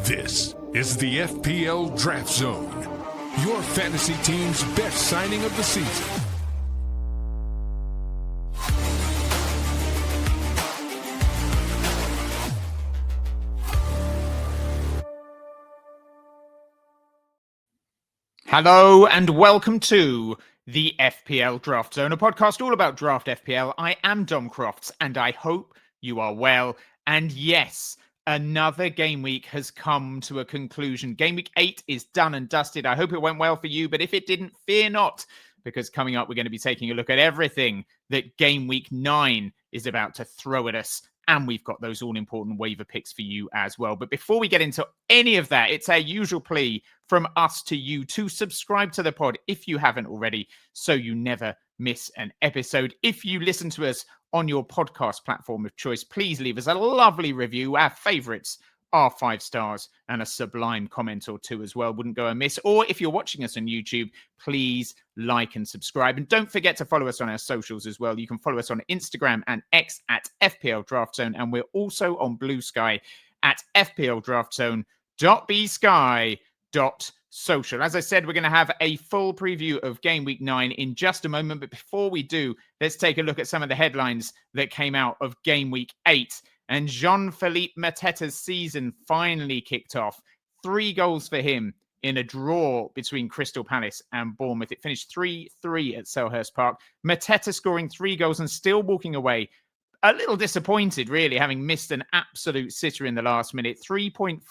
This is the FPL Draft Zone, your fantasy team's best signing of the season. Hello and welcome to the FPL Draft Zone, a podcast all about draft FPL. I am Dom Crofts and I hope you are well. And yes, another game week has come to a conclusion. Game week 8 is done and dusted. I hope it went well for you, but if it didn't, fear not, because coming up, we're going to be taking a look at everything that game week 9 is about to throw at us. And we've got those all-important waiver picks for you as well. But before we get into any of that, it's our usual plea from us to you to subscribe to the pod if you haven't already, so you never miss an episode. If you listen to us on your podcast platform of choice, please leave us a lovely review. Our favourites are 5 stars and a sublime comment or two as well wouldn't go amiss. Or if you're watching us on YouTube, please like and subscribe. And don't forget to follow us on our socials as well. You can follow us on Instagram and X at FPL Draft Zone. And we're also on Blue Sky at fpldraftzone.bsky.social. As I said, we're going to have a full preview of Game Week 9 in just a moment. But before we do, let's take a look at some of the headlines that came out of Game Week 8. And Jean-Philippe Mateta's season finally kicked off. 3 goals for him in a draw between Crystal Palace and Bournemouth. It finished 3-3 at Selhurst Park. Mateta scoring 3 goals and still walking away a little disappointed, really, having missed an absolute sitter in the last minute. 3.51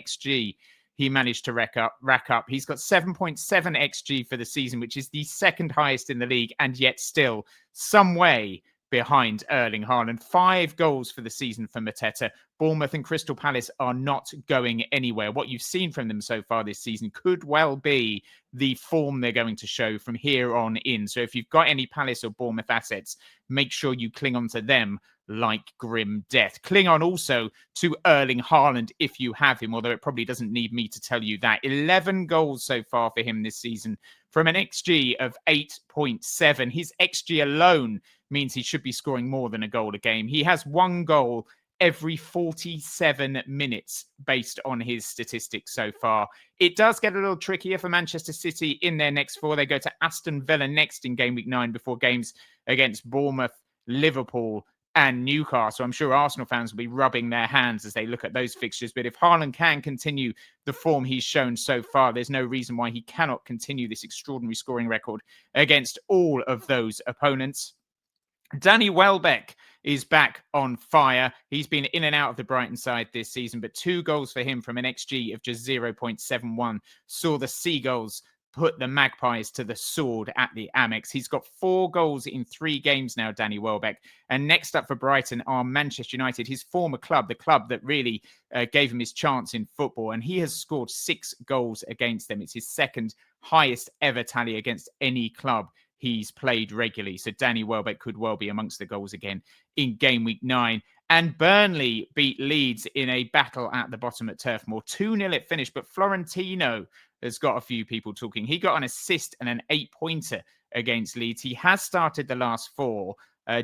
XG he managed to rack up. He's got 7.7 XG for the season, which is the second highest in the league, and yet still some way behind Erling Haaland. 5 goals for the season for Mateta. Bournemouth and Crystal Palace are not going anywhere. What you've seen from them so far this season could well be the form they're going to show from here on in. So if you've got any Palace or Bournemouth assets, make sure you cling on to them like grim death. Cling on also to Erling Haaland if you have him, although it probably doesn't need me to tell you that. 11 goals so far for him this season from an XG of 8.7. His XG alone means he should be scoring more than a goal a game. He has 1 goal every 47 minutes based on his statistics so far. It does get a little trickier for Manchester City in their next 4. They go to Aston Villa next in Game Week 9 before games against Bournemouth, Liverpool and Newcastle. I'm sure Arsenal fans will be rubbing their hands as they look at those fixtures. But if Haaland can continue the form he's shown so far, there's no reason why he cannot continue this extraordinary scoring record against all of those opponents. Danny Welbeck is back on fire. He's been in and out of the Brighton side this season, but 2 goals for him from an XG of just 0.71 saw the Seagulls put the Magpies to the sword at the Amex. He's got 4 goals in 3 games now, Danny Welbeck. And next up for Brighton are Manchester United, his former club, the club that really gave him his chance in football. And he has scored 6 goals against them. It's his second highest ever tally against any club he's played regularly. So Danny Welbeck could well be amongst the goals again in Game Week 9. And Burnley beat Leeds in a battle at the bottom at Turf Moor. 2-0 it finished, but Florentino has got a few people talking. He got an assist and an 8-pointer against Leeds. He has started the last 4.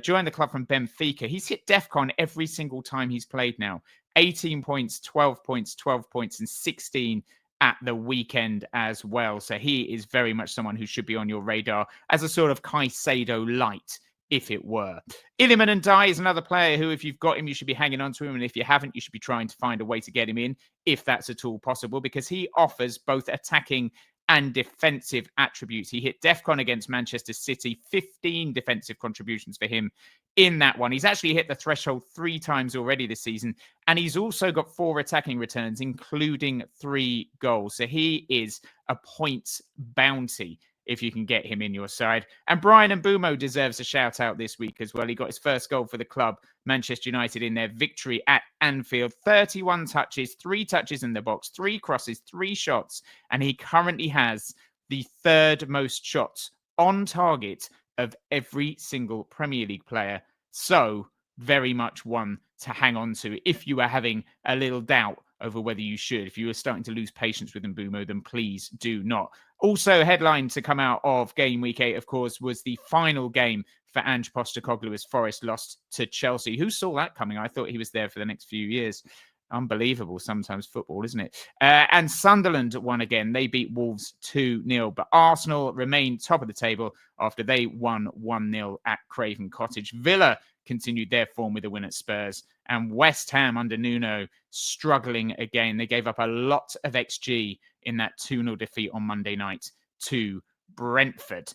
Joined the club from Benfica. He's hit DEFCON every single time he's played now. 18 points, 12 points, 12 points, and 16 at the weekend as well. So he is very much someone who should be on your radar as a sort of Caicedo light, if it were. Iliman Ndiaye is another player who, if you've got him, you should be hanging on to him. And if you haven't, you should be trying to find a way to get him in, if that's at all possible, because he offers both attacking and defensive attributes. He hit DEFCON against Manchester City, 15 defensive contributions for him in that one. He's actually hit the threshold 3 times already this season, and he's also got 4 attacking returns, including 3 goals. So he is a points bounty if you can get him in your side. And Brian Mbeumo deserves a shout out this week as well. He got his first goal for the club, Manchester United, in their victory at Anfield. 31 touches, 3 touches in the box, 3 crosses, 3 shots. And he currently has the 3rd most shots on target of every single Premier League player. So very much one to hang on to if you are having a little doubt over whether you should. If you are starting to lose patience with Mbeumo, then please do not. Also, headline to come out of Game Week 8, of course, was the final game for Ange Postecoglou as Forest lost to Chelsea. Who saw that coming? I thought he was there for the next few years. Unbelievable sometimes football, isn't it? And Sunderland won again. They beat Wolves 2-0. But Arsenal remain top of the table after they won 1-0 at Craven Cottage. Villa continued their form with a win at Spurs. And West Ham under Nuno struggling again. They gave up a lot of XG in that 2-0 defeat on Monday night to Brentford.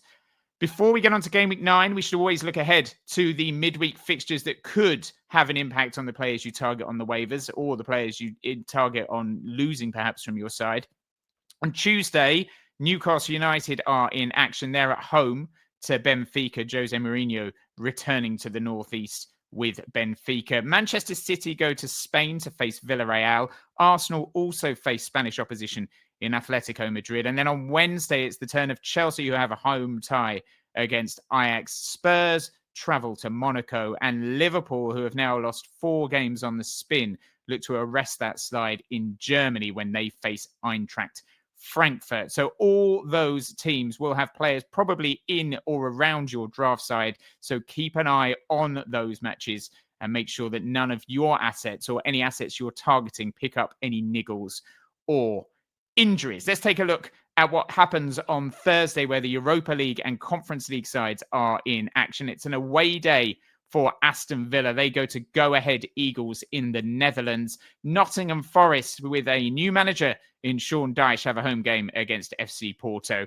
Before we get on to Game Week 9, we should always look ahead to the midweek fixtures that could have an impact on the players you target on the waivers or the players you target on losing perhaps from your side. On Tuesday, Newcastle United are in action. They're at home to Benfica. Jose Mourinho returning to the northeast with Benfica. Manchester City go to Spain to face Villarreal. Arsenal also face Spanish opposition in Atletico Madrid. And then on Wednesday, it's the turn of Chelsea, who have a home tie against Ajax. Spurs travel to Monaco, and Liverpool, who have now lost 4 games on the spin, look to arrest that slide in Germany when they face Eintracht Frankfurt. So all those teams will have players probably in or around your draft side. So keep an eye on those matches and make sure that none of your assets or any assets you're targeting pick up any niggles or injuries. Let's take a look at what happens on Thursday, where the Europa League and Conference League sides are in action. It's an away day for Aston Villa. They go to Go Ahead Eagles in the Netherlands. Nottingham Forest, with a new manager in Sean Dyche, have a home game against FC Porto.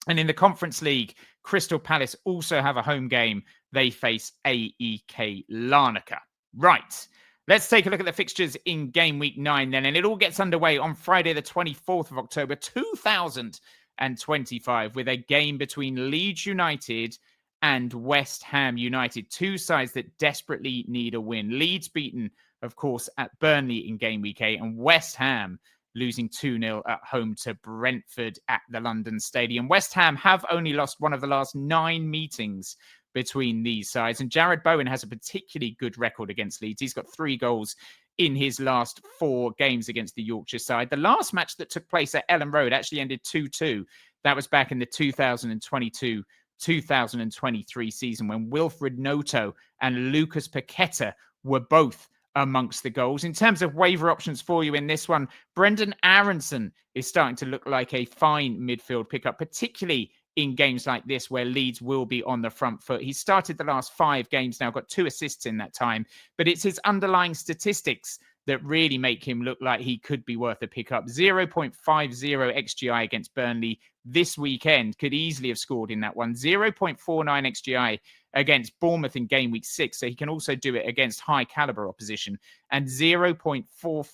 And in the Conference League, Crystal Palace also have a home game. They face AEK Larnaca. Right. Let's take a look at the fixtures in Game Week 9 then. And it all gets underway on Friday, the 24th of October, 2025, with a game between Leeds United and West Ham United. Two sides that desperately need a win. Leeds beaten, of course, at Burnley in Game Week 8, and West Ham losing 2-0 at home to Brentford at the London Stadium. West Ham have only lost one of the last 9 meetings between these sides, and Jared Bowen has a particularly good record against Leeds. He's got 3 goals in his last 4 games against the Yorkshire side. The last match that took place at Ellen Road actually ended 2-2. That was back in the 2022-2023 season, when Wilfred Noto and Lucas Paqueta were both amongst the goals. In terms of waiver options for you in this one, Brendan Aronson is starting to look like a fine midfield pickup, particularly in games like this where Leeds will be on the front foot. He started the last 5 games now, got 2 assists in that time, but it's his underlying statistics that really make him look like he could be worth a pickup. 0.50 XGI against Burnley this weekend, could easily have scored in that one. 0.49 XGI against Bournemouth in Game Week 6, so he can also do it against high caliber opposition. And 0.45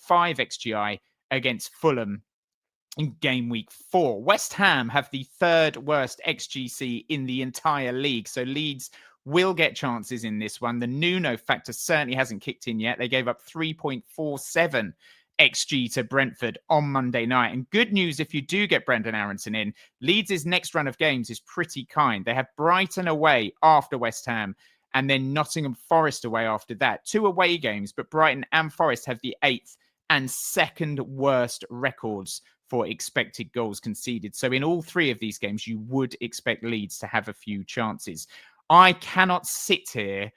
XGI against Fulham in Game Week 4. West Ham have the 3rd worst XGC in the entire league, so Leeds will get chances in this one. The Nuno factor certainly hasn't kicked in yet. They gave up 3.47 XG to Brentford on Monday night. And good news, if you do get Brendan Aronson in, Leeds' next run of games is pretty kind. They have Brighton away after West Ham, and then Nottingham Forest away after that. 2 away games, but Brighton and Forest have the 8th and 2nd worst records for expected goals conceded. So in all 3 of these games, you would expect Leeds to have a few chances. I cannot sit here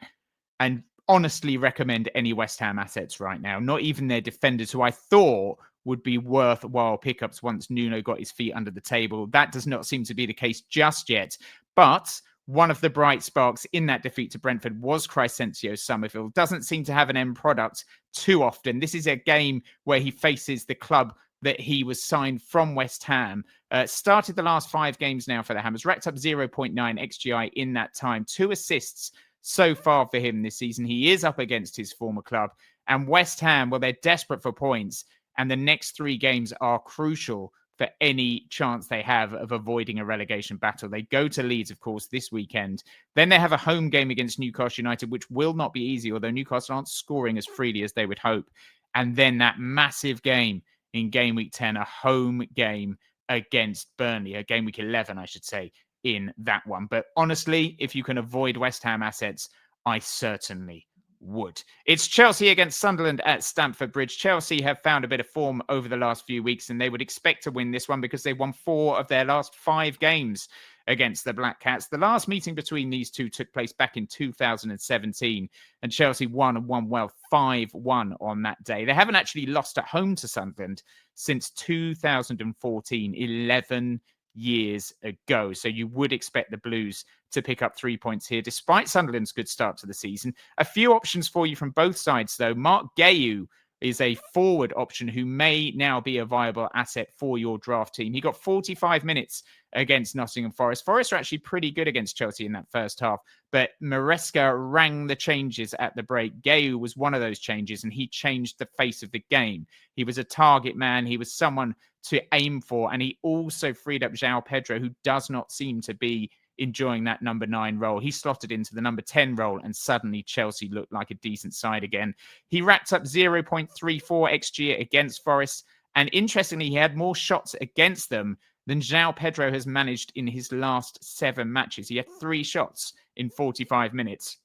and honestly recommend any West Ham assets right now, not even their defenders, who I thought would be worthwhile pickups once Nuno got his feet under the table. That does not seem to be the case just yet. But one of the bright sparks in that defeat to Brentford was Crysencio Summerville. Doesn't seem to have an end product too often. This is a game where he faces the club that he was signed from West Ham. Started the last 5 games now for the Hammers, racked up 0.9 XGI in that time. 2 assists so far for him this season. He is up against his former club. And West Ham, well, they're desperate for points, and the next 3 games are crucial for any chance they have of avoiding a relegation battle. They go to Leeds, of course, this weekend. Then they have a home game against Newcastle United, which will not be easy, although Newcastle aren't scoring as freely as they would hope. And then that massive game in Game Week 10, a home game against Burnley, a Game Week 11, I should say, in that one. But honestly, if you can avoid West Ham assets, I certainly would. It's Chelsea against Sunderland at Stamford Bridge. Chelsea have found a bit of form over the last few weeks, and they would expect to win this one because they've won 4 of their last 5 games against the Black Cats. The last meeting between these two took place back in 2017, and Chelsea won and won well 5-1 on that day. They haven't actually lost at home to Sunderland since 2014, 11 years ago. So you would expect the Blues to pick up 3 points here, despite Sunderland's good start to the season. A few options for you from both sides, though. Mark Gayu is a forward option who may now be a viable asset for your draft team. He got 45 minutes against Nottingham Forest. Forest are actually pretty good against Chelsea in that first half, but Maresca rang the changes at the break. Gayu was one of those changes, and he changed the face of the game. He was a target man. He was someone to aim for, and he also freed up João Pedro, who does not seem to be enjoying that number 9 role. He slotted into the number 10 role, and suddenly Chelsea looked like a decent side again. He racked up 0.34 XG against Forest, and interestingly, he had more shots against them than João Pedro has managed in his last 7 matches. He had 3 shots in 45 minutes.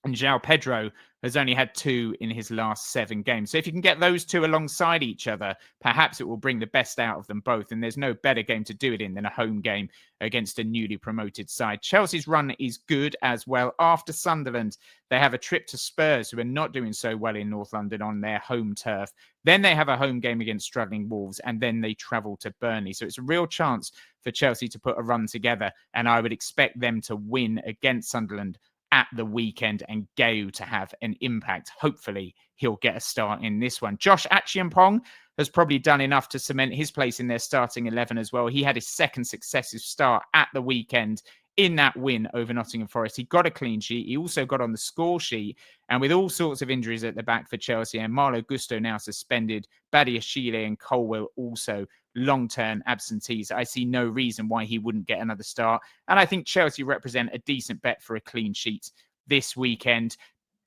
And João Pedro has only had 2 in his last 7 games. So if you can get those two alongside each other, perhaps it will bring the best out of them both. And there's no better game to do it in than a home game against a newly promoted side. Chelsea's run is good as well. After Sunderland, they have a trip to Spurs, who are not doing so well in North London on their home turf. Then they have a home game against struggling Wolves, and then they travel to Burnley. So it's a real chance for Chelsea to put a run together. And I would expect them to win against Sunderland at the weekend, and Gayu to have an impact. Hopefully, he'll get a start in this one. Josh Achiampong has probably done enough to cement his place in their starting 11 as well. He had his second successive start at the weekend in that win over Nottingham Forest. He got a clean sheet. He also got on the score sheet. And with all sorts of injuries at the back for Chelsea, and Marlo Gusto now suspended, Badiashile and Colwill also long-term absentees, I see no reason why he wouldn't get another start. And I think Chelsea represent a decent bet for a clean sheet this weekend.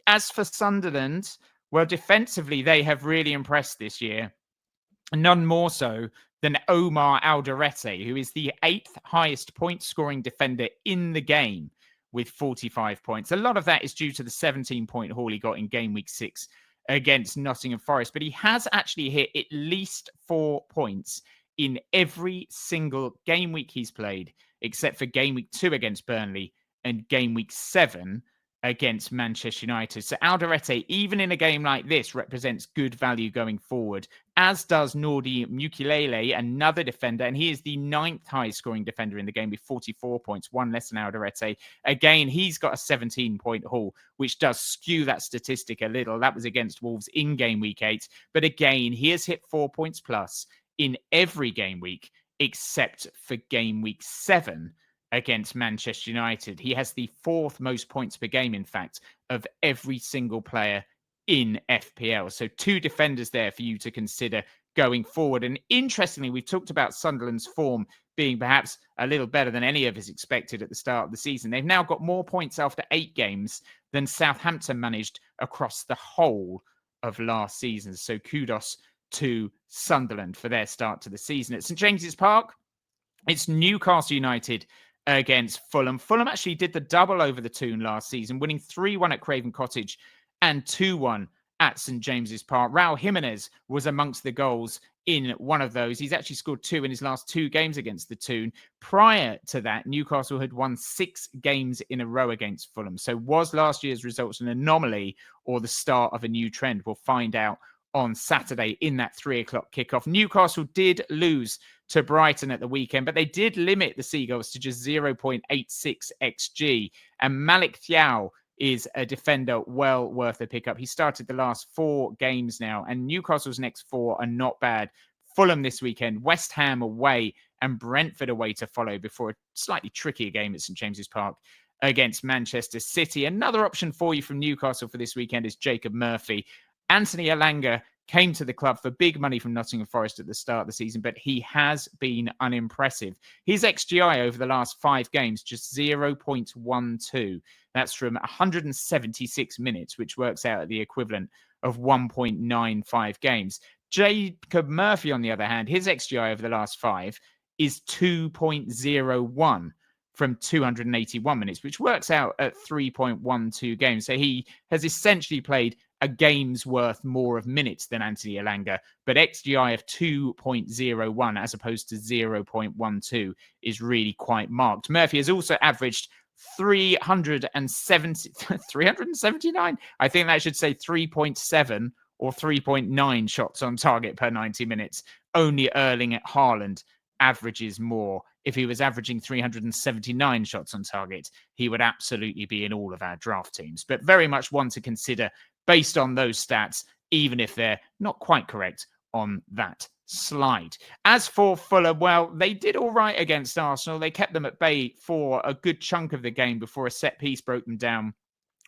As for Sunderland, well, defensively, they have really impressed this year. None more so than Omar Alderete, who is the 8th highest point-scoring defender in the game with 45 points. A lot of that is due to the 17-point haul he got in game week 6 against Nottingham Forest, but he has actually hit at least 4 points in every single game week he's played, except for game week 2 against Burnley and game week 7 against Manchester United. So Alderete, even in a game like this, represents good value going forward, as does Nordi Mukiele, another defender, and he is the 9th highest scoring defender in the game with 44 points, 1 less than Alderete. Again, he's got a 17-point haul, which does skew that statistic a little. That was against Wolves in game week 8. But again, he has hit 4 points plus in every game week, except for game week 7 against Manchester United. He has the 4th most points per game, in fact, of every single player in FPL. So 2 defenders there for you to consider going forward. And interestingly, we've talked about Sunderland's form being perhaps a little better than any of us expected at the start of the season. They've now got more points after 8 games than Southampton managed across the whole of last season. So kudos to Sunderland for their start to the season. At St James's Park, it's Newcastle United against Fulham. Fulham actually did the double over the Toon last season, winning 3-1 at Craven Cottage and 2-1 at St James's Park. Raul Jimenez was amongst the goals in one of those. He's actually scored 2 in his last 2 games against the Toon. Prior to that, Newcastle had won 6 games in a row against Fulham. So was last year's results an anomaly or the start of a new trend? We'll find out on Saturday in that 3:00 kickoff. Newcastle did lose to Brighton at the weekend, but they did limit the Seagulls to just 0.86 XG. And Malik Thiaw is a defender well worth a pickup. He started the last 4 games now, and Newcastle's next 4 are not bad. Fulham this weekend, West Ham away, and Brentford away to follow before a slightly trickier game at St James's Park against Manchester City. Another option for you from Newcastle for this weekend is Jacob Murphy. Anthony Elanga came to the club for big money from Nottingham Forest at the start of the season, but he has been unimpressive. His XGI over the last 5 games, just 0.12. That's from 176 minutes, which works out at the equivalent of 1.95 games. Jacob Murphy, on the other hand, his XGI over the last 5 is 2.01 from 281 minutes, which works out at 3.12 games. So he has essentially played a game's worth more of minutes than Anthony Elanga, but XGI of 2.01 as opposed to 0.12 is really quite marked. Murphy has also averaged 379. I think that should say 3.7 or 3.9 shots on target per 90 minutes. Only Erling Haaland averages more. If he was averaging 379 shots on target, he would absolutely be in all of our draft teams. But very much one to consider based on those stats, even if they're not quite correct on that slide. As for Fulham, well, they did all right against Arsenal. They kept them at bay for a good chunk of the game before a set piece broke them down.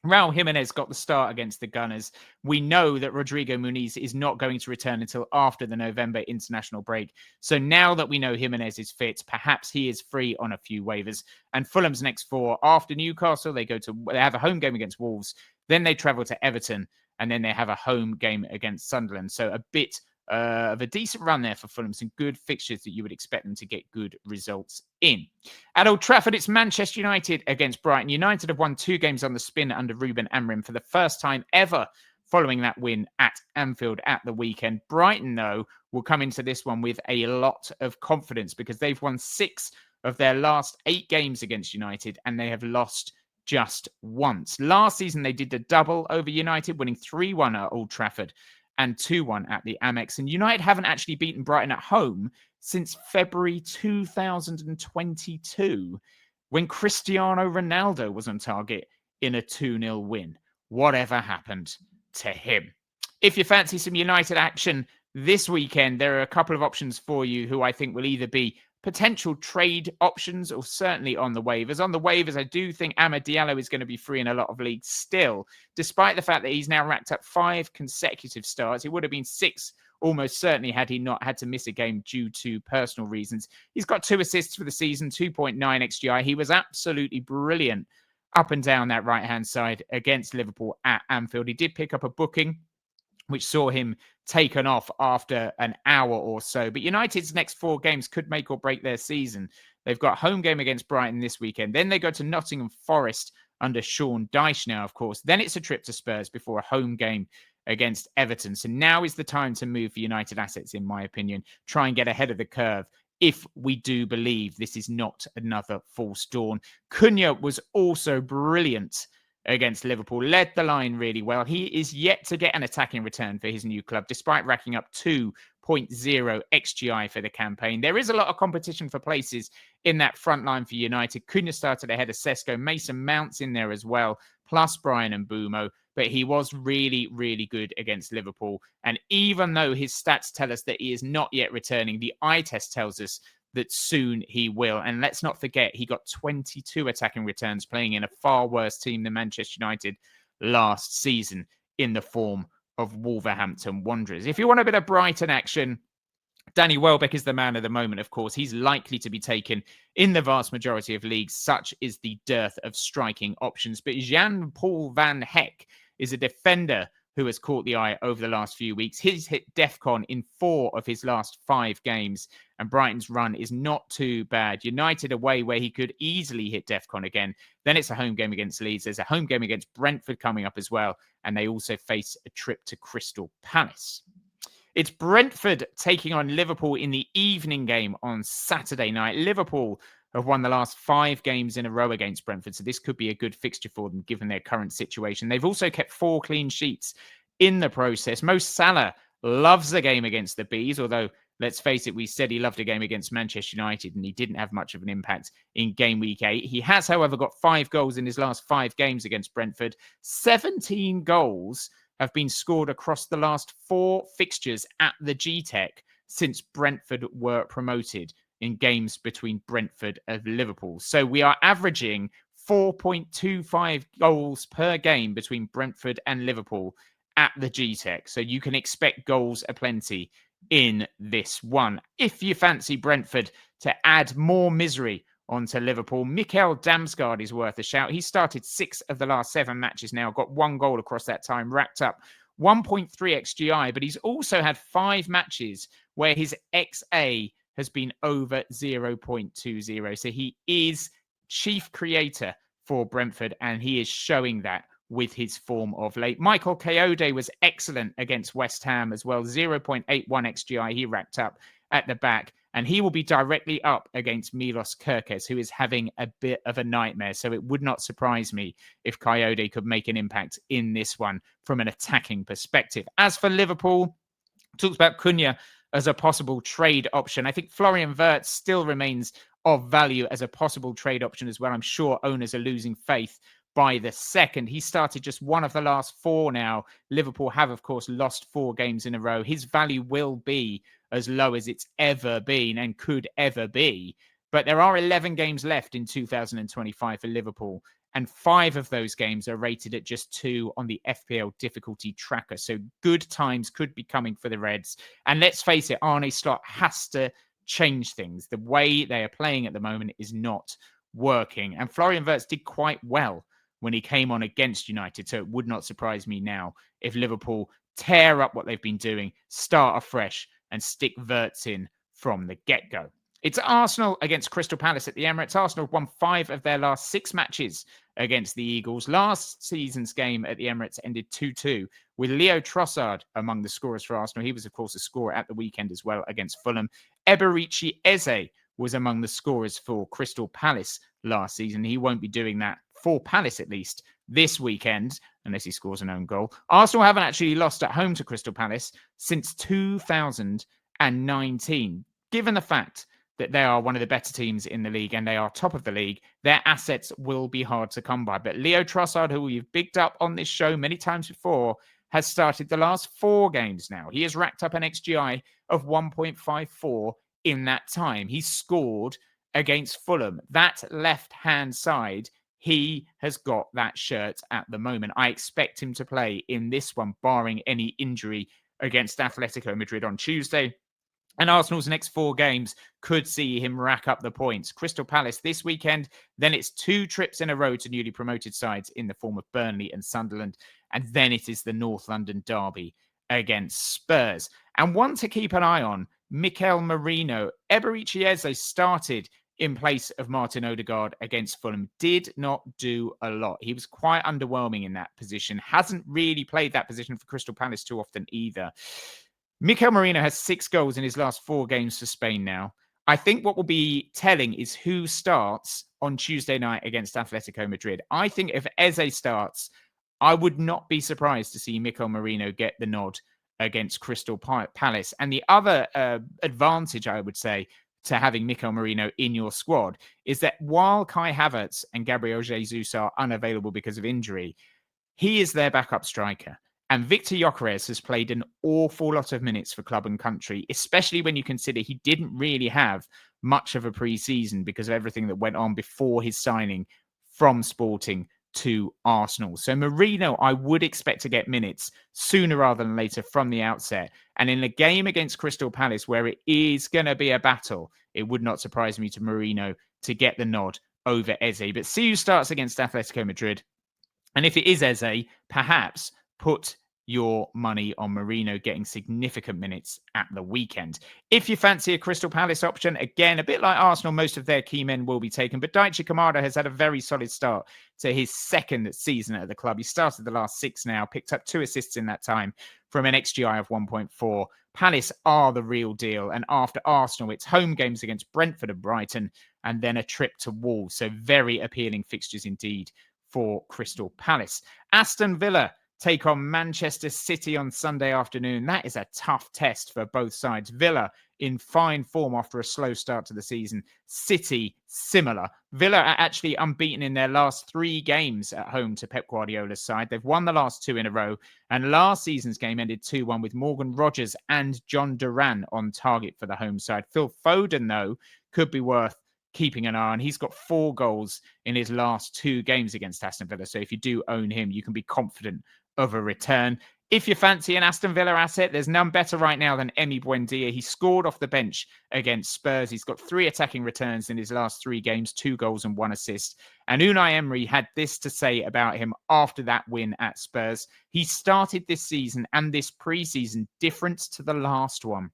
Raul Jimenez got the start against the Gunners. We know that Rodrigo Muniz is not going to return until after the November international break. So now that we know Jimenez is fit, perhaps he is free on a few waivers. And Fulham's next 4 after Newcastle, they have a home game against Wolves, then they travel to Everton, and then they have a home game against Sunderland. So a bit of a decent run there for Fulham. Some good fixtures that you would expect them to get good results in. At Old Trafford, it's Manchester United against Brighton. United have won 2 games on the spin under Ruben Amorim for the first time ever following that win at Anfield at the weekend. Brighton, though, will come into this one with a lot of confidence because they've won 6 of their last 8 games against United and they have lost just once. Last season, they did the double over United, winning 3-1 at Old Trafford and 2-1 at the Amex. And United haven't actually beaten Brighton at home since February 2022, when Cristiano Ronaldo was on target in a 2-0 win. Whatever happened to him? If you fancy some United action this weekend, there are a couple of options for you who I think will either be potential trade options or certainly on the waivers. On the waivers, I do think Amad Diallo is going to be free in a lot of leagues still, despite the fact that he's now racked up 5 consecutive starts. It would have been 6 almost certainly had he not had to miss a game due to personal reasons. He's got 2 assists for the season, 2.9 XGI. He was absolutely brilliant up and down that right-hand side against Liverpool at Anfield. He did pick up a booking, which saw him taken off after an hour or so. But United's next 4 games could make or break their season. They've got a home game against Brighton this weekend. Then they go to Nottingham Forest under Sean Dyche now, of course. Then it's a trip to Spurs before a home game against Everton. So now is the time to move for United assets, in my opinion. Try and get ahead of the curve if we do believe this is not another false dawn. Cunha was also brilliant against Liverpool, led the line really well. He is yet to get an attacking return for his new club, despite racking up 2.0 XGI for the campaign. There is a lot of competition for places in that front line for United. Cunha started ahead of Sesko. Mason Mount's in there as well, plus Brian and Bumo. But he was really, really good against Liverpool. And even though his stats tell us that he is not yet returning, the eye test tells us that soon he will. And let's not forget, he got 22 attacking returns playing in a far worse team than Manchester United last season in the form of Wolverhampton Wanderers. If you want a bit of Brighton action, Danny Welbeck is the man of the moment, of course. He's likely to be taken in the vast majority of leagues. Such is the dearth of striking options. But Jan-Paul van Heck is a defender who has caught the eye over the last few weeks. He's hit DEFCON in 4 of his last 5 games, and Brighton's run is not too bad. United away, where he could easily hit DEFCON again. Then it's a home game against Leeds. There's a home game against Brentford coming up as well, and they also face a trip to Crystal Palace. It's Brentford taking on Liverpool in the evening game on Saturday night. Liverpool have won the last 5 games in a row against Brentford, so this could be a good fixture for them given their current situation. They've also kept 4 clean sheets in the process. Mo Salah loves the game against the Bees, although let's face it, we said he loved a game against Manchester United and he didn't have much of an impact in game week 8. He has, however, got 5 goals in his last 5 games against Brentford. 17 goals have been scored across the last 4 fixtures at the G-Tech since Brentford were promoted in games between Brentford and Liverpool. So we are averaging 4.25 goals per game between Brentford and Liverpool at the G-Tech. So you can expect goals aplenty in this one. If you fancy Brentford to add more misery onto Liverpool, Mikael Damsgaard is worth a shout. He started 6 of the last 7 matches now, got 1 goal across that time, racked up 1.3 XGI, but he's also had 5 matches where his XA has been over 0.20. So he is chief creator for Brentford, and he is showing that with his form of late. Michael Kayode was excellent against West Ham as well. 0.81 XGI he racked up at the back. And he will be directly up against Milos Kerkez, who is having a bit of a nightmare. So it would not surprise me if Kayode could make an impact in this one from an attacking perspective. As for Liverpool, talks about Cunha as a possible trade option. I think Florian Wirtz still remains of value as a possible trade option as well. I'm sure owners are losing faith by the second. He started just one of the last 4 now. Liverpool have, of course, lost 4 games in a row. His value will be as low as it's ever been and could ever be. But there are 11 games left in 2025 for Liverpool, and 5 of those games are rated at just 2 on the FPL difficulty tracker. So good times could be coming for the Reds. And let's face it, Arne Slot has to change things. The way they are playing at the moment is not working. And Florian Wirtz did quite well when he came on against United. So it would not surprise me now if Liverpool tear up what they've been doing, start afresh, and stick Wirtz in from the get-go. It's Arsenal against Crystal Palace at the Emirates. Arsenal won 5 of their last 6 matches against the Eagles. Last season's game at the Emirates ended 2-2 with Leo Trossard among the scorers for Arsenal. He was, of course, a scorer at the weekend as well against Fulham. Eberechi Eze was among the scorers for Crystal Palace last season. He won't be doing that for Palace, at least, this weekend, unless he scores an own goal. Arsenal haven't actually lost at home to Crystal Palace since 2019. Given the fact that they are one of the better teams in the league and they are top of the league, their assets will be hard to come by. But Leo Trossard, who we've bigged up on this show many times before, has started the last 4 games now. He has racked up an XGI of 1.54 in that time. He scored against Fulham. That left-hand side, he has got that shirt at the moment. I expect him to play in this one, barring any injury against Atletico Madrid on Tuesday. And Arsenal's next 4 games could see him rack up the points. Crystal Palace this weekend, then it's 2 trips in a row to newly promoted sides in the form of Burnley and Sunderland. And then it is the North London derby against Spurs. And one to keep an eye on, Mikel Merino. Eberechi Eze started in place of Martin Odegaard against Fulham. Did not do a lot. He was quite underwhelming in that position. Hasn't really played that position for Crystal Palace too often either. Mikel Merino has 6 goals in his last 4 games for Spain now. I think what will be telling is who starts on Tuesday night against Atletico Madrid. I think if Eze starts, I would not be surprised to see Mikel Merino get the nod against Crystal Palace. And the other advantage, I would say, to having Mikel Merino in your squad is that while Kai Havertz and Gabriel Jesus are unavailable because of injury, he is their backup striker. And Victor Gyökeres has played an awful lot of minutes for club and country, especially when you consider he didn't really have much of a pre-season because of everything that went on before his signing from Sporting to Arsenal. So Merino, I would expect to get minutes sooner rather than later from the outset. And in a game against Crystal Palace, where it is going to be a battle, it would not surprise me to Merino to get the nod over Eze. But see who starts against Atletico Madrid. And if it is Eze, perhaps put your money on Merino getting significant minutes at the weekend. If you fancy a Crystal Palace option, again, a bit like Arsenal, most of their key men will be taken. But Daichi Kamada has had a very solid start to his 2nd season at the club. He started the last 6 now, picked up 2 assists in that time from an XGI of 1.4. Palace are the real deal. And after Arsenal, it's home games against Brentford and Brighton, and then a trip to Wolves. So very appealing fixtures indeed for Crystal Palace. Aston Villa take on Manchester City on Sunday afternoon. That is a tough test for both sides. Villa in fine form after a slow start to the season. City, similar. Villa are actually unbeaten in their last 3 games at home to Pep Guardiola's side. They've won the last 2 in a row. And last season's game ended 2-1 with Morgan Rogers and John Duran on target for the home side. Phil Foden, though, could be worth keeping an eye on. He's got 4 goals in his last 2 games against Aston Villa. So if you do own him, you can be confident of a return. If you fancy an Aston Villa asset, there's none better right now than Emi Buendia. He scored off the bench against Spurs. He's got 3 attacking returns in his last 3 games, 2 goals and 1 assist. And Unai Emery had this to say about him after that win at Spurs. He started this season and this pre-season different to the last one.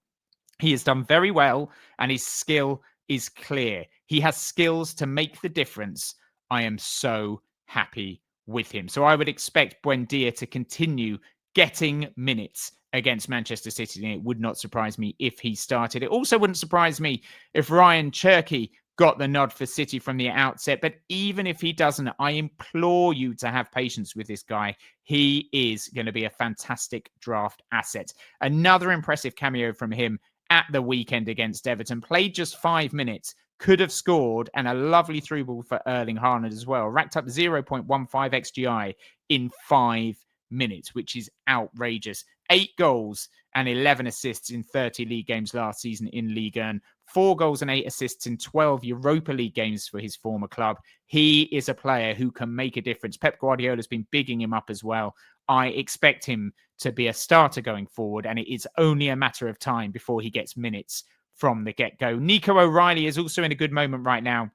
He has done very well and his skill is clear. He has skills to make the difference. I am so happy with him. So I would expect Buendia to continue getting minutes against Manchester City, and it would not surprise me if he started. It also wouldn't surprise me if Ryan Cherky got the nod for City from the outset. But even if he doesn't, I implore you to have patience with this guy. He is going to be a fantastic draft asset. Another impressive cameo from him at the weekend against Everton. Played just 5 minutes, could have scored, and a lovely through ball for Erling Haaland as well. Racked up 0.15 XGI in 5 minutes, which is outrageous. 8 goals and 11 assists in 30 league games last season in Ligue 1. 4 goals and 8 assists in 12 Europa League games for his former club. He is a player who can make a difference. Pep Guardiola's been bigging him up as well. I expect him to be a starter going forward, and it is only a matter of time before he gets minutes from the get-go. Nico O'Reilly is also in a good moment right now.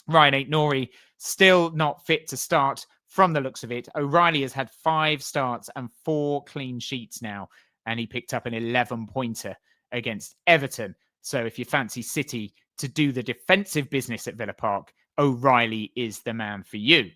Ryan Aït-Nouri still not fit to start from the looks of it. O'Reilly has had 5 starts and 4 clean sheets now, and he picked up an 11-pointer against Everton. So if you fancy City to do the defensive business at Villa Park, O'Reilly is the man for you.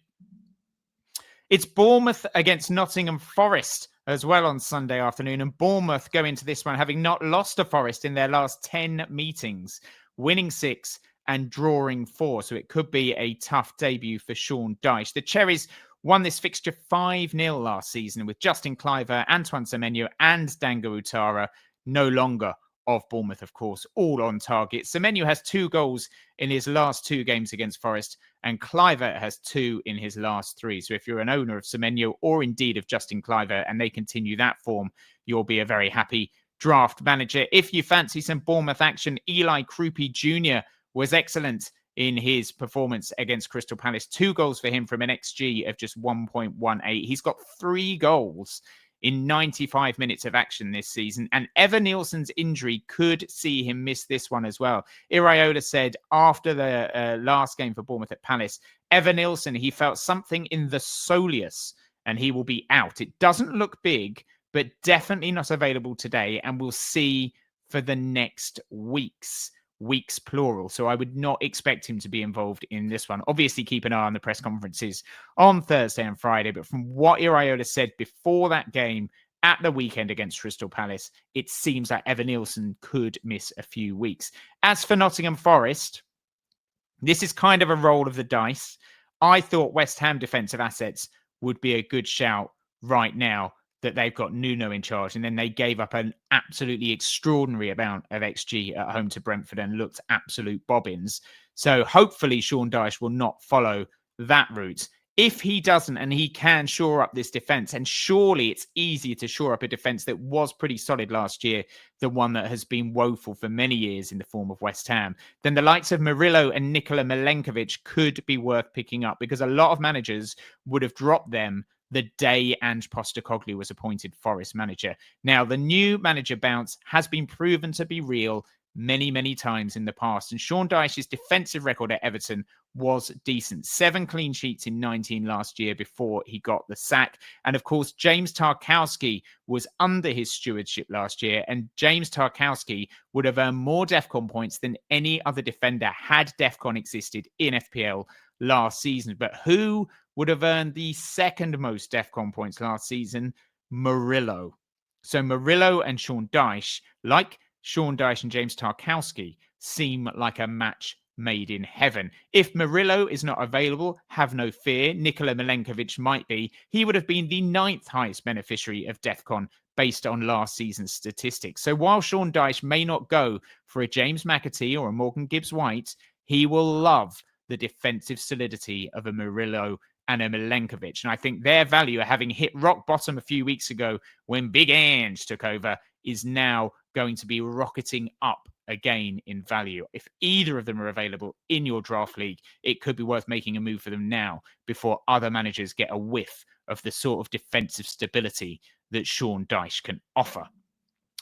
It's Bournemouth against Nottingham Forest as well on Sunday afternoon, and Bournemouth go into this one having not lost to Forest in their last 10 meetings, winning 6 and drawing 4. So it could be a tough debut for Sean Dyche. The Cherries won this fixture 5-0 last season with Justin Kluivert, Antoine Semenyo and Dango Utara no longer of Bournemouth, of course, all on target. Semenyo has 2 goals in his last 2 games against Forest, and Kluivert has 2 in his last 3. So if you're an owner of Semenyo or indeed of Justin Kluivert and they continue that form, you'll be a very happy draft manager. If you fancy some Bournemouth action, Eli Krupi Jr. was excellent in his performance against Crystal Palace. 2 goals for him from an XG of just 1.18. He's got 3 goals in 95 minutes of action this season, and Evan Nielsen's injury could see him miss this one as well. Iraola said after the last game for Bournemouth at Palace, Evan Nielsen, he felt something in the soleus and he will be out. It doesn't look big, but definitely not available today, and we'll see for the next weeks plural. So I would not expect him to be involved in this one. Obviously, keep an eye on the press conferences on Thursday and Friday. But from what Iraola said before that game at the weekend against Crystal Palace, it seems like Evan Nielsen could miss a few weeks. As for Nottingham Forest, this is kind of a roll of the dice. I thought West Ham defensive assets would be a good shout right now that they've got Nuno in charge, and then they gave up an absolutely extraordinary amount of XG at home to Brentford and looked absolute bobbins. So hopefully Sean Dyche will not follow that route. If he doesn't, and he can shore up this defence, and surely it's easier to shore up a defence that was pretty solid last year than one that has been woeful for many years in the form of West Ham, then the likes of Murillo and Nikola Milenkovic could be worth picking up, because a lot of managers would have dropped them the day Ange Postecoglou was appointed Forest manager. Now, the new manager bounce has been proven to be real many, many times in the past. And Sean Dyche's defensive record at Everton was decent. 7 clean sheets in 19 last year before he got the sack. And of course, James Tarkowski was under his stewardship last year. And James Tarkowski would have earned more DEFCON points than any other defender had DEFCON existed in FPL last season. But who would have earned the second most DEFCON points last season? Murillo. So Murillo and Sean Dyche, like Sean Dyche and James Tarkowski, seem like a match made in heaven. If Murillo is not available, have no fear. Nikola Milenkovic might be. He would have been the 9th highest beneficiary of DEFCON based on last season's statistics. So while Sean Dyche may not go for a James McAtee or a Morgan Gibbs-White, he will love the defensive solidity of a Murillo and a Milenkovic. And I think their value, having hit rock bottom a few weeks ago when Big Ange took over, is now going to be rocketing up again in value. If either of them are available in your draft league, it could be worth making a move for them now before other managers get a whiff of the sort of defensive stability that Sean Dyche can offer.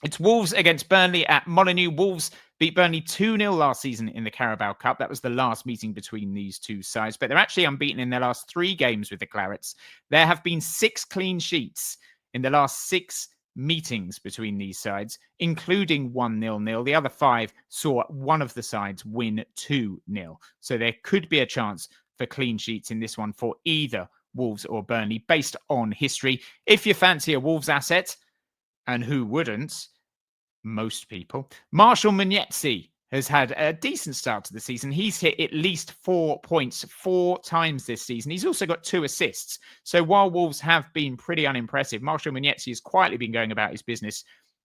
It's Wolves against Burnley at Molineux. Wolves beat Burnley 2-0 last season in the Carabao Cup. That was the last meeting between these two sides, but they're actually unbeaten in their last 3 games with the Clarets. There have been 6 clean sheets in the last 6 meetings between these sides, including 1-0. The other 5 saw one of the sides win 2-0. So there could be a chance for clean sheets in this one for either Wolves or Burnley based on history. If you fancy a Wolves asset, and who wouldn't, most people, Marshall Munetsi has had a decent start to the season. He's hit at least 4 points 4 times this season. He's also got 2 assists. So while Wolves have been pretty unimpressive, Marshall Munetsi has quietly been going about his business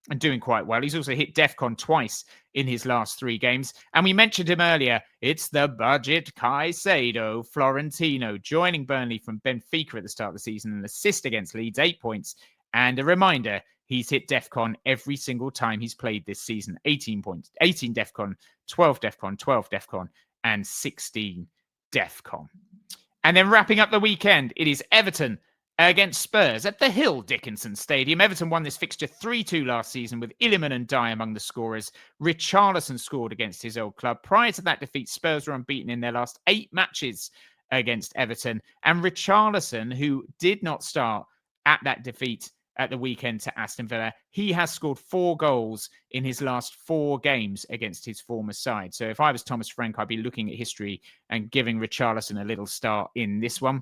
and doing quite well. He's also hit DEFCON twice in his last 3 games. And we mentioned him earlier. It's the budget Caicedo Florentino, joining Burnley from Benfica at the start of the season, an assist against Leeds, 8 points. And a reminder, he's hit DEFCON every single time he's played this season. 18 points, 18 DEFCON, 12 DEFCON, 12 DEFCON, and 16 DEFCON. And then wrapping up the weekend, it is Everton against Spurs at the Hill Dickinson Stadium. Everton won this fixture 3-2 last season with Iliman and Dye among the scorers. Richarlison scored against his old club. Prior to that defeat, Spurs were unbeaten in their last 8 matches against Everton. And Richarlison, who did not start at that defeat at the weekend to Aston Villa, he has scored 4 goals in his last 4 games against his former side. So if I was Thomas Frank, I'd be looking at history and giving Richarlison a little start in this one.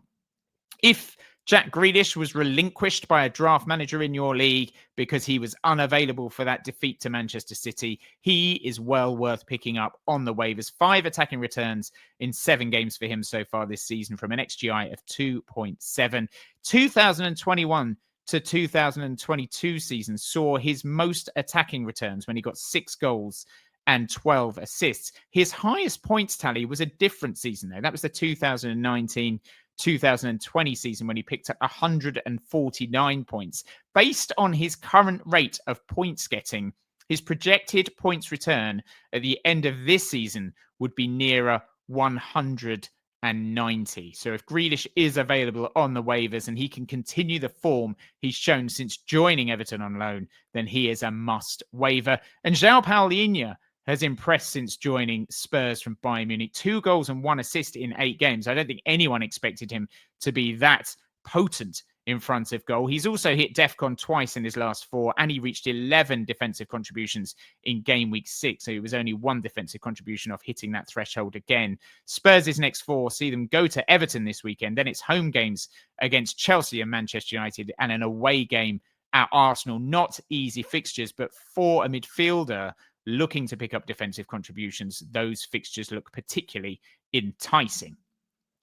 If Jack Grealish was relinquished by a draft manager in your league because he was unavailable for that defeat to Manchester City, he is well worth picking up on the waivers. 5 attacking returns in 7 games for him so far this season from an XGI of 2.7. 2021 to 2022 season saw his most attacking returns when he got 6 goals and 12 assists. His highest points tally was a different season, though. That was the 2019-2020 season when he picked up 149 points. Based on his current rate of points getting, his projected points return at the end of this season would be nearer 190. So if Grealish is available on the waivers and he can continue the form he's shown since joining Everton on loan, then he is a must waiver. And João Paulinho has impressed since joining Spurs from Bayern Munich. 2 goals and 1 assist in 8 games. I don't think anyone expected him to be that potent in front of goal. He's also hit DEFCON twice in his last 4, and he reached 11 defensive contributions in game week 6. So it was only 1 defensive contribution off hitting that threshold again. Spurs' next 4 see them go to Everton this weekend. Then it's home games against Chelsea and Manchester United and an away game at Arsenal. Not easy fixtures, but for a midfielder looking to pick up defensive contributions, those fixtures look particularly enticing.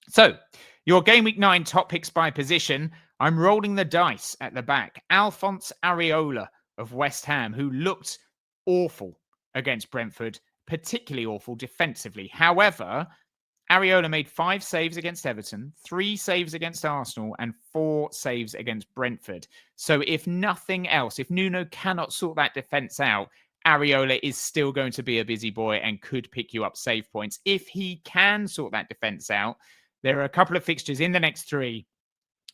So, your Game Week 9 top picks by position. I'm rolling the dice at the back. Alphonse Areola of West Ham, who looked awful against Brentford, particularly awful defensively. However, Areola made 5 saves against Everton, 3 saves against Arsenal, and 4 saves against Brentford. So if nothing else, if Nuno cannot sort that defence out, Areola is still going to be a busy boy and could pick you up save points. If he can sort that defence out, there are a couple of fixtures in the next 3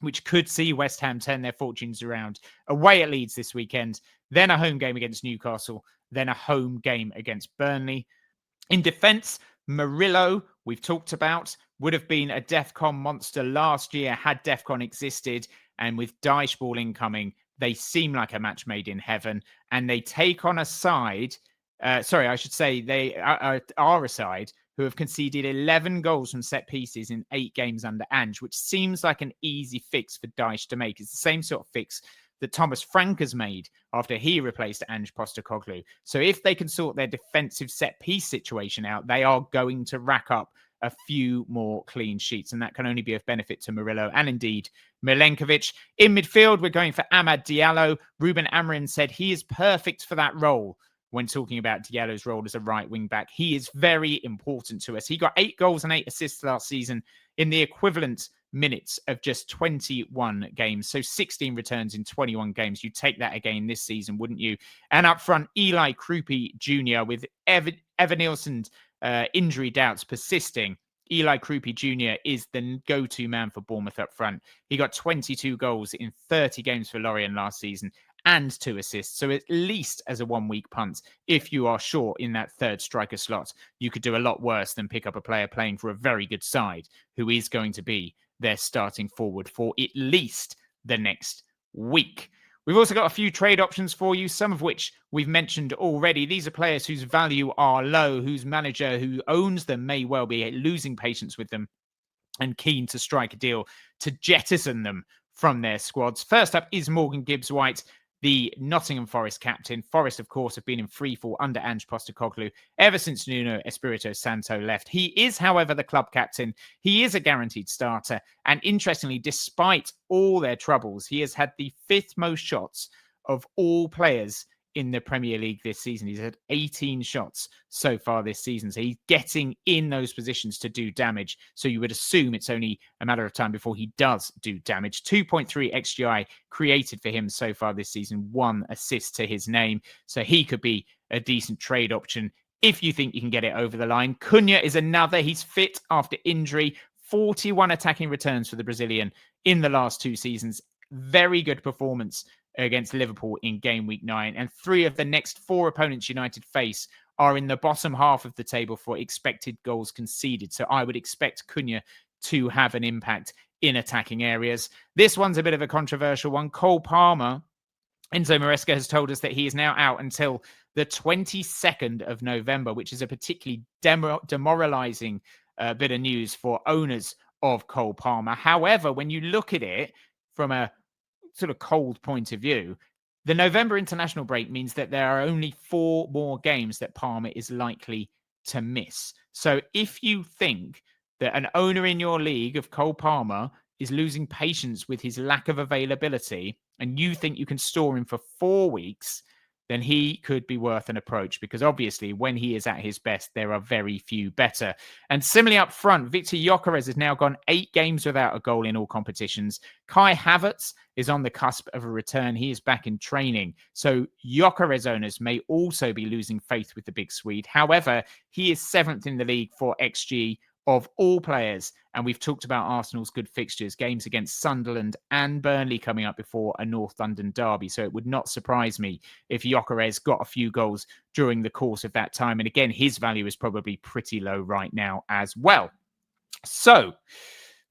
which could see West Ham turn their fortunes around. Away at Leeds this weekend, then a home game against Newcastle, then a home game against Burnley. In defence, Murillo, we've talked about, would have been a DEFCON monster last year had DEFCON existed. And with Dyche ball incoming, they seem like a match made in heaven. And they take on a side, they are a side who have conceded 11 goals from set pieces in 8 games under Ange, which seems like an easy fix for Dyche to make. It's the same sort of fix that Thomas Frank has made after he replaced Ange Postecoglou. So if they can sort their defensive set piece situation out, they are going to rack up a few more clean sheets, and that can only be of benefit to Murillo and indeed Milenkovic. In midfield, we're going for Amad Diallo. Ruben Amorim said he is perfect for that role. When talking about Diallo's role as a right wing back, he is very important to us. He got 8 goals and 8 assists last season in the equivalent minutes of just 21 games. So 16 returns in 21 games. You'd take that again this season, wouldn't you? And up front, Eli Krupi Jr. with Evan Nielsen's injury doubts persisting. Eli Krupi Jr. is the go-to man for Bournemouth up front. He got 22 goals in 30 games for Lorient last season and 2 assists. So at least as a 1-week punt, if you are short in that third striker slot, you could do a lot worse than pick up a player playing for a very good side who is going to be their starting forward for at least the next week. We've also got a few trade options for you, some of which we've mentioned already. These are players whose value are low, whose manager who owns them may well be losing patience with them. and keen to strike a deal to jettison them from their squads. First up is Morgan Gibbs-White, the Nottingham Forest captain. Forest, of course, have been in freefall under Ange Postecoglou ever since Nuno Espirito Santo left. He is, however, the club captain. He is a guaranteed starter. And interestingly, despite all their troubles, he has had the 5th most shots of all players in the Premier League this season. He's had 18 shots so far this season. So he's getting in those positions to do damage. So you would assume it's only a matter of time before he does do damage. 2.3 XGI created for him so far this season. 1 assist to his name. So he could be a decent trade option if you think you can get it over the line. Cunha is another. He's fit after injury. 41 attacking returns for the Brazilian in the last 2 seasons. Very good performance against Liverpool in game week 9. And 3 of the next 4 opponents United face are in the bottom half of the table for expected goals conceded. So I would expect Cunha to have an impact in attacking areas. This one's a bit of a controversial one. Cole Palmer, Enzo Maresca has told us that he is now out until the 22nd of November, which is a particularly demoralizing bit of news for owners of Cole Palmer. However, when you look at it from a sort of cold point of view, the November international break means that there are only 4 more games that Palmer is likely to miss. So if you think that an owner in your league of Cole Palmer is losing patience with his lack of availability and you think you can store him for 4 weeks, then he could be worth an approach, because obviously when he is at his best, there are very few better. And similarly up front, Victor Gyökeres has now gone 8 games without a goal in all competitions. Kai Havertz is on the cusp of a return. He is back in training. So Gyökeres owners may also be losing faith with the big Swede. However, he is 7th in the league for XG of all players. And we've talked about Arsenal's good fixtures, games against Sunderland and Burnley coming up before a North London derby. So it would not surprise me if Gyökeres got a few goals during the course of that time. And again, his value is probably pretty low right now as well. So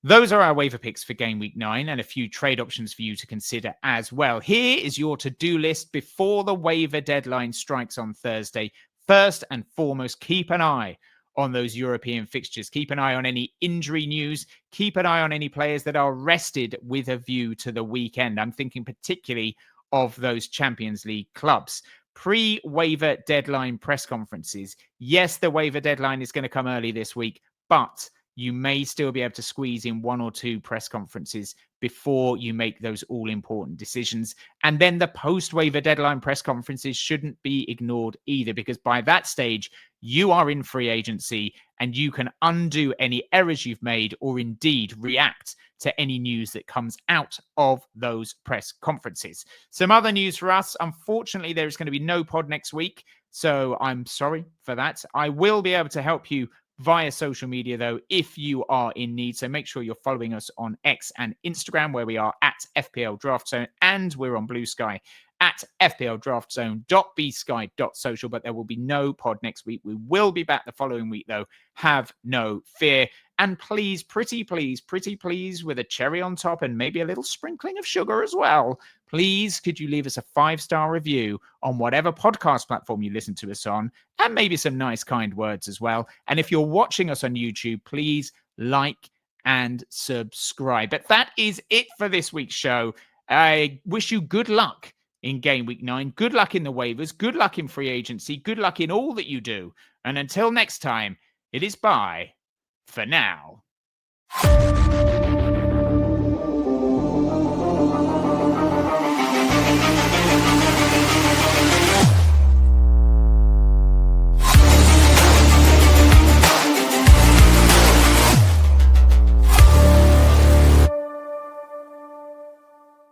those are our waiver picks for game week 9 and a few trade options for you to consider as well. Here is your to-do list before the waiver deadline strikes on Thursday. First and foremost, keep an eye on those European fixtures. Keep an eye on any injury news. Keep an eye on any players that are rested with a view to the weekend. I'm thinking particularly of those Champions League clubs. Pre-waiver deadline press conferences. Yes, the waiver deadline is going to come early this week, but you may still be able to squeeze in 1 or 2 press conferences before you make those all-important decisions. And then the post-waiver deadline press conferences shouldn't be ignored either, because by that stage, you are in free agency and you can undo any errors you've made or indeed react to any news that comes out of those press conferences. Some other news for us. Unfortunately, there's going to be no pod next week, so I'm sorry for that. I will be able to help you via social media, though, if you are in need. So make sure you're following us on X and Instagram, where we are at FPL Draft Zone, and we're on Blue Sky at fpldraftzone.bsky.social. But there will be no pod next week. We will be back the following week, though. Have no fear. And please, pretty please, with a cherry on top and maybe a little sprinkling of sugar as well, please, could you leave us a 5-star review on whatever podcast platform you listen to us on, and maybe some nice, kind words as well. And if you're watching us on YouTube, please like and subscribe. But that is it for this week's show. I wish you good luck in game week 9. Good luck in the waivers. Good luck in free agency. Good luck in all that you do. And until next time, it is bye for now.